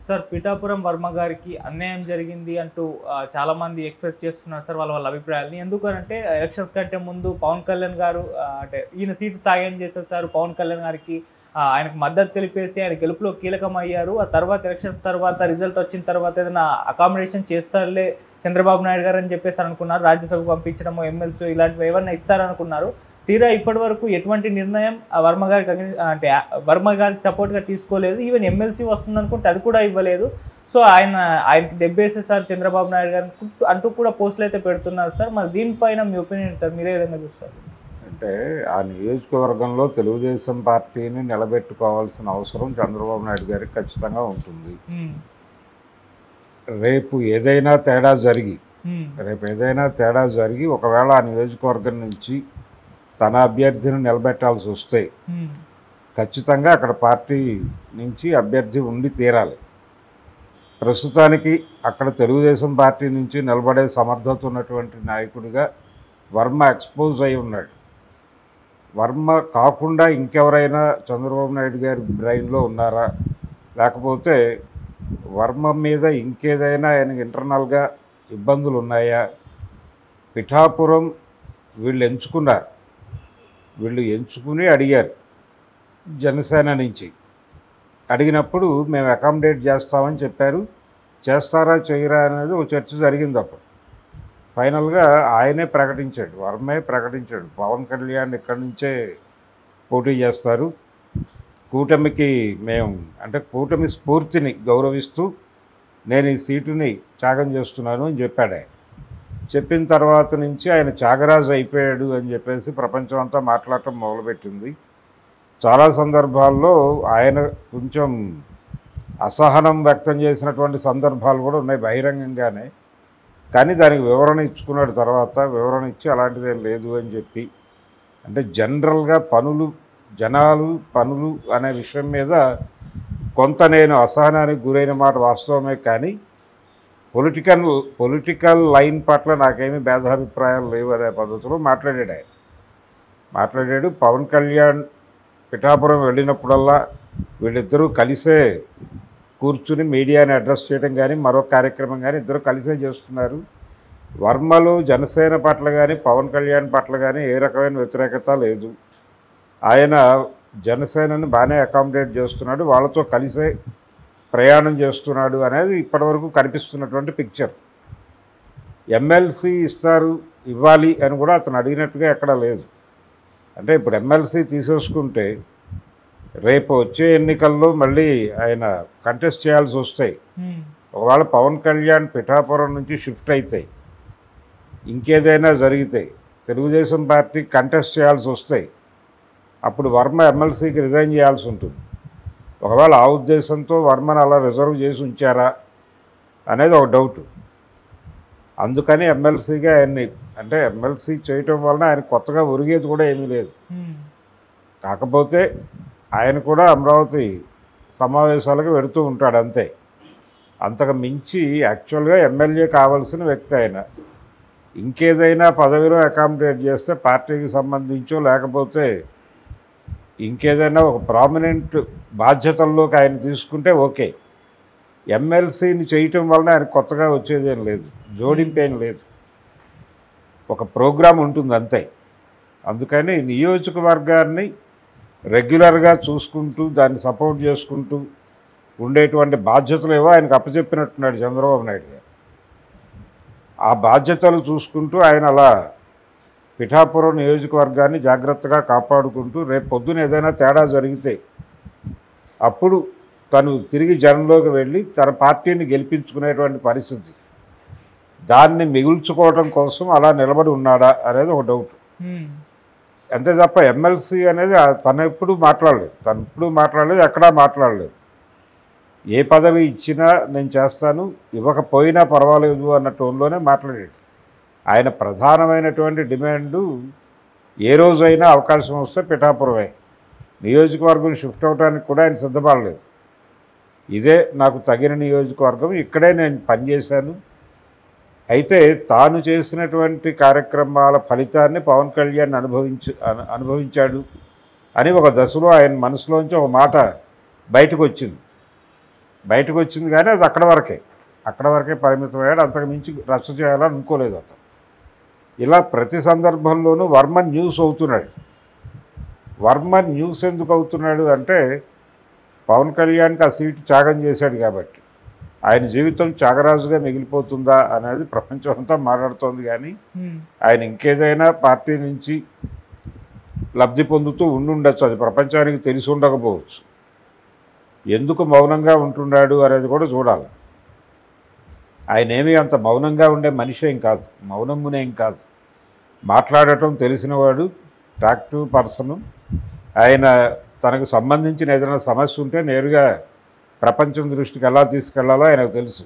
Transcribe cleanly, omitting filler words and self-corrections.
Sir Pithapuram Varma గారికి అన్యాయం జరిగింది అంటూ చాలామంది ఎక్స్‌ప్రెస్ చేస్తున్నారు సార్ వాళ్ళ అభిప్రాయాలని. ఎందుకనంటే ఎలక్షన్స్ కంటే ముందు పవన్ కళ్యాణ్ గారు అంటే ఈయన సీటు త్యాగం చేసేసారు. పవన్ కళ్యాణ్ గారికి ఆయనకు మద్దతు తెలిపేసి ఆయన గెలుపులో కీలకమయ్యారు. ఆ తర్వాత ఎలక్షన్స్ తర్వాత రిజల్ట్ వచ్చిన తర్వాత ఏదైనా అకామిడేషన్ చేస్తారులే చంద్రబాబు నాయుడు గారు అని చెప్పేసి అనుకున్నారు. రాజ్యసభకు పంపించడము, ఎమ్మెల్సీ ఇలాంటివి ఏవన్నా ఇస్తారనుకున్నారు. తీరా ఇప్పటివరకు ఎటువంటి నిర్ణయం వర్మ గారికి అంటే వర్మ గారికి సపోర్ట్‌గా తీసుకోలేదు. ఈవెన్ ఎమ్మెల్సీ వస్తుందనుకుంటే అది కూడా ఇవ్వలేదు. సో ఆయనకి దెబ్బేసేసారు చంద్రబాబు నాయుడు గారిని అంటూ కూడా పోస్టులు అయితే పెడుతున్నారు సార్. మరి దీనిపైన మీ ఒపీనియన్ సార్, మీరే విధంగా చూస్తారు? అంటే ఆ నియోజకవర్గంలో తెలుగుదేశం పార్టీని నిలబెట్టుకోవాల్సిన అవసరం చంద్రబాబు నాయుడు గారికి ఖచ్చితంగా ఉంటుంది. రేపు ఏదైనా తేడా జరిగి ఒకవేళ ఆ నియోజకవర్గం నుంచి తన అభ్యర్థిని నిలబెట్టాల్సి వస్తే ఖచ్చితంగా అక్కడ పార్టీ నుంచి అభ్యర్థి ఉండి తీరాలి. ప్రస్తుతానికి అక్కడ తెలుగుదేశం పార్టీ నుంచి నిలబడే సమర్థత ఉన్నటువంటి నాయకుడిగా వర్మ ఎక్స్పోజ్ అయి ఉన్నాడు. వర్మ కాకుండా ఇంకెవరైనా చంద్రబాబు నాయుడు గారి బ్రెయిన్లో ఉన్నారా, లేకపోతే వర్మ మీద ఇంకేదైనా ఆయనకి ఇంటర్నల్గా ఇబ్బందులు ఉన్నాయా? పిఠాపురం వీళ్ళు ఎంచుకుని అడిగారు జనసేన నుంచి. అడిగినప్పుడు మేము అకామిడేట్ చేస్తామని చెప్పారు. చేస్తారా చేయరా అనేది ఒక చర్చ జరిగింది. అప్పుడు ఫైనల్గా ఆయనే ప్రకటించాడు, వర్మే ప్రకటించాడు, పవన్ కళ్యాణ్ ఇక్కడి నుంచే పోటీ చేస్తారు, కూటమికి కూటమి స్ఫూర్తిని గౌరవిస్తూ నేను ఈ సీటుని త్యాగం చేస్తున్నాను అని చెప్పాడు. ఆయన చెప్పిన తర్వాత నుంచి ఆయన త్యాగరాజు అయిపోయాడు అని చెప్పేసి ప్రపంచం అంతా మాట్లాడటం మొదలుపెట్టింది. చాలా సందర్భాల్లో ఆయన కొంచెం అసహనం వ్యక్తం చేసినటువంటి సందర్భాలు కూడా ఉన్నాయి బహిరంగంగానే. కానీ దానికి వివరణ ఇచ్చుకున్నాడు. తర్వాత వివరణ ఇచ్చి అలాంటిదేం లేదు అని చెప్పి, అంటే జనరల్గా పనులు అనే విషయం మీద కొంత నేను అసహనానికి గురైన మాట వాస్తవమే. కానీ పొలిటికల్ లైన్ పట్ల నాకేమీ భేదాభిప్రాయాలు లేవు అనే పద్ధతిలో మాట్లాడాడు. పవన్ కళ్యాణ్ పిఠాపురం వెళ్ళినప్పుడల్లా వీళ్ళిద్దరూ కలిసే కూర్చుని మీడియాని అడ్రస్ చేయడం కానీ మరో కార్యక్రమం కానీ ఇద్దరు కలిసే చేస్తున్నారు. వర్మలో జనసేన పట్ల కానీ పవన్ కళ్యాణ్ పట్ల కానీ ఏ రకమైన వ్యతిరేకత లేదు. ఆయన జనసేనని బాగానే అకామిడేట్ చేస్తున్నాడు, వాళ్ళతో కలిసే ప్రయాణం చేస్తున్నాడు అనేది ఇప్పటివరకు కనిపిస్తున్నటువంటి పిక్చర్. ఎమ్మెల్సీ ఇవ్వాలి అని కూడా అతను అడిగినట్టుగా ఎక్కడా లేదు. అంటే ఇప్పుడు ఎమ్మెల్సీ తీసేసుకుంటే రేపు వచ్చే ఎన్నికల్లో మళ్ళీ ఆయన కంటెస్ట్ చేయాల్సి వస్తాయి. ఒకవేళ పవన్ కళ్యాణ్ పిఠాపురం నుంచి షిఫ్ట్ అయితే, ఇంకేదైనా జరిగితే తెలుగుదేశం పార్టీ కంటెస్ట్ చేయాల్సి వస్తాయి. అప్పుడు వర్మ ఎమ్మెల్సీకి రిజైన్ చేయాల్సి ఉంటుంది. ఒకవేళ ఆ ఉద్దేశంతో వర్మను అలా రిజర్వ్ చేసి ఉంచారా అనేది ఒక డౌట్. అందుకని ఎమ్మెల్సీగా ఆయన్ని ఎమ్మెల్సీ చేయటం వలన ఆయన కొత్తగా ఒరిగేది కూడా ఏమీ లేదు. కాకపోతే ఆయన కూడా అమరావతి సమావేశాలకు వెళుతూ ఉంటాడు అంతే. అంతకు మించి యాక్చువల్గా ఎమ్మెల్యే కావాల్సిన వ్యక్తి ఆయన. ఇంకేదైనా పదవిలో అకామిడేట్ చేస్తే పార్టీకి సంబంధించో లేకపోతే ఇంకేదైనా ఒక ప్రామినెంట్ బాధ్యతల్లోకి ఆయన తీసుకుంటే ఓకే. ఎమ్మెల్సీని చేయటం వలన ఆయన కొత్తగా వచ్చేదేం లేదు, జోడింపేం లేదు, ఒక ప్రోగ్రాం ఉంటుంది అంతే. అందుకని నియోజకవర్గాన్ని రెగ్యులర్గా చూసుకుంటూ దాన్ని సపోర్ట్ చేసుకుంటూ ఉండేటువంటి బాధ్యతలు ఏవో ఆయనకు అప్పచెప్పినట్టున్నాడు చంద్రబాబు నాయుడు గారు. ఆ బాధ్యతలు చూసుకుంటూ ఆయన అలా పిఠాపురం నియోజకవర్గాన్ని జాగ్రత్తగా కాపాడుకుంటూ రేపు పొద్దున ఏదైనా తేడా జరిగితే అప్పుడు తను తిరిగి జనంలోకి వెళ్ళి తన పార్టీని గెలిపించుకునేటువంటి పరిస్థితి, దాన్ని మిగుల్చుకోవడం కోసం అలా నిలబడి ఉన్నాడా అనేది ఒక డౌట్. అంతే తప్ప ఎమ్మెల్సీ అనేది తను ఎప్పుడూ మాట్లాడలేదు, ఎక్కడా మాట్లాడలేదు. ఏ పదవి ఇచ్చినా నేను చేస్తాను, ఇవ్వకపోయినా పర్వాలేదు అన్న టోన్లోనే మాట్లాడాడు. ఆయన ప్రధానమైనటువంటి డిమాండు ఏ రోజైనా అవకాశం వస్తే పిఠాపురమే, నియోజకవర్గం షిఫ్ట్ అవడానికి కూడా ఆయన సిద్ధపడలేదు. ఇదే నాకు తగిన నియోజకవర్గం, ఇక్కడే నేను పనిచేశాను, అయితే తాను చేసినటువంటి కార్యక్రమాల ఫలితాన్ని పవన్ కళ్యాణ్ అనుభవించాడు అని ఒక దశలో ఆయన మనసులోంచి ఒక మాట బయటకు వచ్చింది. బయటకు వచ్చింది కానీ అది అక్కడ వరకే పరిమితమయ్యాడు. అంతకు మించి రచ్చ చేయాలని అనుకోలేదు అతను. ఇలా ప్రతి సందర్భంలోనూ వర్మ న్యూస్ అవుతున్నాడు. వర్మ న్యూస్ ఎందుకు అవుతున్నాడు అంటే పవన్ కళ్యాణ్కి ఆ సీటు త్యాగం చేశాడు కాబట్టి ఆయన జీవితం త్యాగరాజుగా మిగిలిపోతుందా అనేది ప్రపంచం అంతా మాట్లాడుతోంది. కానీ ఆయన ఇంకేదైనా పార్టీ నుంచి లబ్ధి పొందుతూ ఉండుండొచ్చు, అది ప్రపంచానికి తెలిసి ఉండకపోవచ్చు. ఎందుకు మౌనంగా ఉంటున్నాడు అనేది కూడా చూడాలి. ఆయన ఏమీ అంత మౌనంగా ఉండే మనిషి ఏం కాదు, మౌనమునేం కాదు, మాట్లాడటం తెలిసినవాడు, యాక్టివ్ పర్సను. ఆయన తనకు సంబంధించిన ఏదైనా సమస్య ఉంటే నేరుగా ప్రపంచం దృష్టికి ఎలా తీసుకెళ్లాలో ఆయనకు తెలుసు.